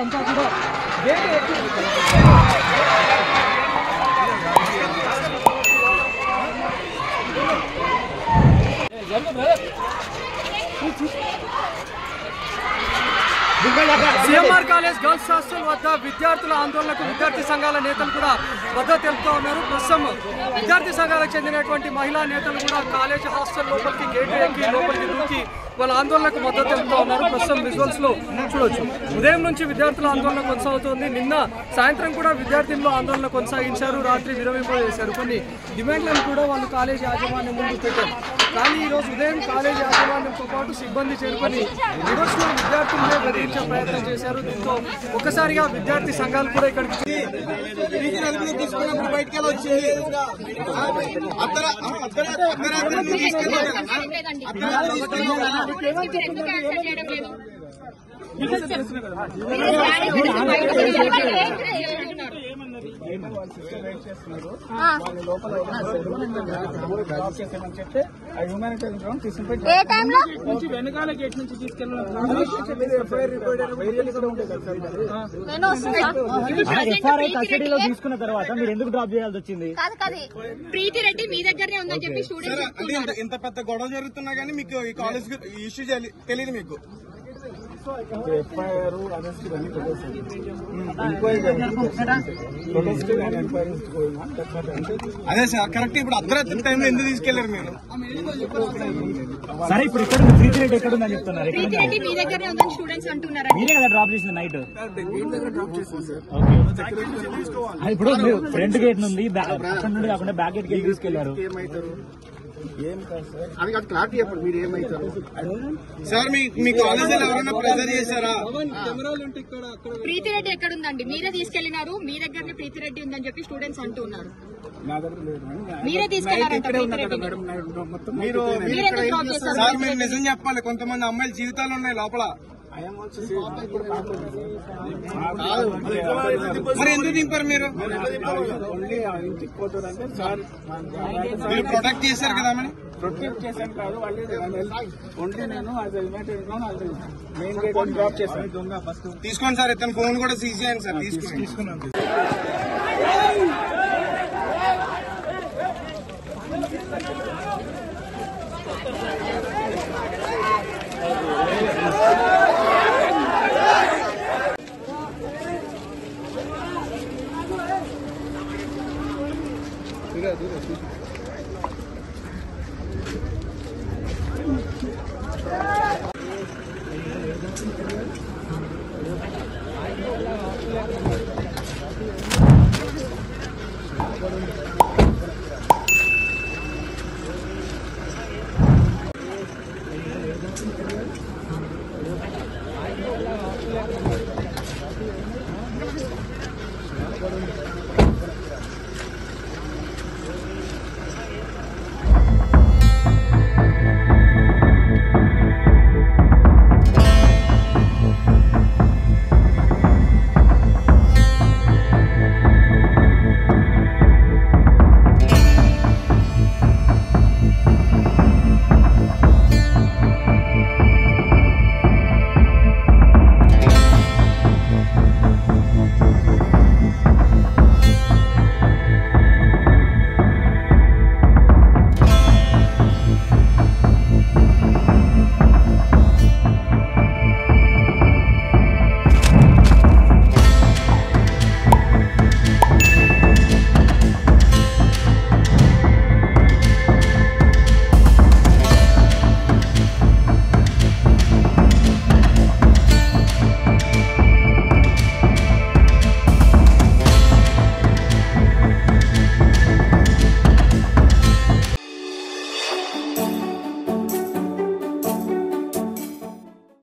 అంతా కూడా గేట్ ఎక్కి సిఎంఆర్ కాలేజ్ గర్ల్స్ హాస్టల్ వద్ద విద్యార్థుల ఆందోళనకు విద్యార్థి సంఘాల నేతలు కూడా మద్దతు తెలుపుతూ ఉన్నారు. ప్రస్తుతం విద్యార్థి సంఘాలకు చెందినటువంటి మహిళా నేతలు కూడా కాలేజ్ హాస్టల్ లోపలికి గేట్ ఎక్కి లోపలికి దూకి వాళ్ళ ఆందోళనకు మద్దతు తెలుపుతూ ఉన్నారు. ప్రస్తుతం విజువల్స్ లో చూడొచ్చు. ఉదయం నుంచి విద్యార్థుల ఆందోళన కొనసాగుతోంది. నిన్న సాయంత్రం కూడా విద్యార్థులు ఆందోళన కొనసాగించారు. రాత్రి విరమింపజేశారు. కొన్ని డిమాండ్లను కూడా వాళ్ళు కాలేజీ యాజమాన్యం ముందు పెట్టారు. కానీ ఈరోజు ఉదయం కాలేజీ యాజమాన్యంతో పాటు సిబ్బంది చేరుకొని రివర్స్లో విద్యార్థులనే బెదిరించే ప్రయత్నం చేశారు. దీంతో ఒక్కసారిగా విద్యార్థి సంఘాలు కూడా ఇక్కడికి వెనకాల గేట్ నుంచి తీసుకెళ్ళి తీసుకున్న తర్వాత మీరు ఎందుకు డ్రాప్ చేయాల్సి వచ్చింది? ప్రీతి రెడ్డి మీ దగ్గరనే ఉందని చెప్పి స్టూడెంట్స్ ఇంత పెద్ద గొడవ జరుగుతున్నా గానీ మీకు ఈ కాలేజ్ ఇష్యూ తెలియదు మీకు. ఎఫ్ఐఆర్ అరెస్ట్ ఇవన్నీ అదే సార్ కరెక్ట్. ఇప్పుడు అర్ధరాత్రి టైంలో ఎందుకు తీసుకెళ్లారు మీరు? సరే ఇప్పుడు ఇక్కడ ప్రీతి రెడ్డి ఎక్కడ ఉందని చెప్తున్నారు. ప్రీతి రెడ్డి మీ దగ్గరనే ఉందని స్టూడెంట్స్ అంటున్నారు. మీరే కదా డ్రాప్ చేసింది నైట్. ఇప్పుడు మీరు ఫ్రంట్ గేట్ నుండి అక్కడ నుండి కాకుండా బ్యాక్ గేట్ కి తీసుకెళ్లారు. అది కాదు క్లారిటీ చెప్పండి. మీరు ఏమైతారు సార్? మీ కాలేజీలో ఎవరైనా ప్రెజర్ చేశారా? ప్రీతి రెడ్డి ఎక్కడ ఉందండి? మీరే తీసుకెళ్లినారు. మీ దగ్గరనే ప్రీతి రెడ్డి ఉందని చెప్పి స్టూడెంట్స్ అంటున్నారు. మీరే తీసుకెళ్లారంట సార్. మీరు నిజం చెప్పాలి. కొంతమంది అమ్మాయిల జీవితాలు ఉన్నాయి లోపల. మరి ఎందుకు దింపారు మీరు? మీరు ప్రొటెక్ట్ చేశారు కదా? మరి ప్రొటెక్ట్ చేశాను కాదు, ఓన్లీ నేను మెయిన్ గేట్ డ్రాప్ చేశాను. తీసుకోండి సార్. ఇతను ఫోన్ కూడా సీజ్ చేయండి సార్. తీసుకున్నాను.